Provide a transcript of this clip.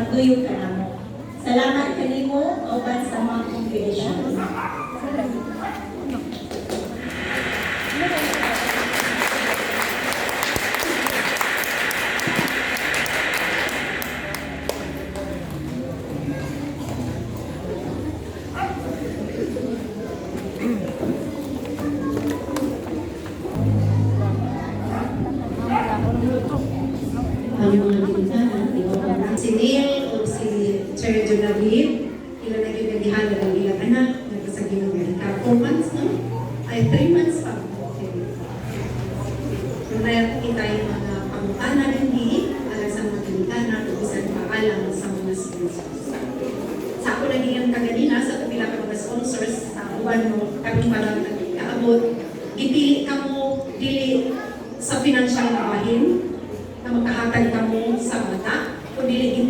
pagtuyo ka namo. Salamat kanimo kauban sa mga congregation. Ang mga ginikanan, si Neil o si Sir Jonavid, ila naging ng ilang anak, nagkasagin ng Amerika. 4 months, no? Ay, 3 months pa. Okay. Kaya kita yung mga pamukana hindi, alam sa mga ginikanan, o isang paalam sa mga sponsors. Sa ako naging kaganina, sa kapila ka mga sponsors, sa uwan mo, kami parang nagkaabot, ipili ka mo, dili sa financial na bahin, na makahatag ka mo sa mata, kundi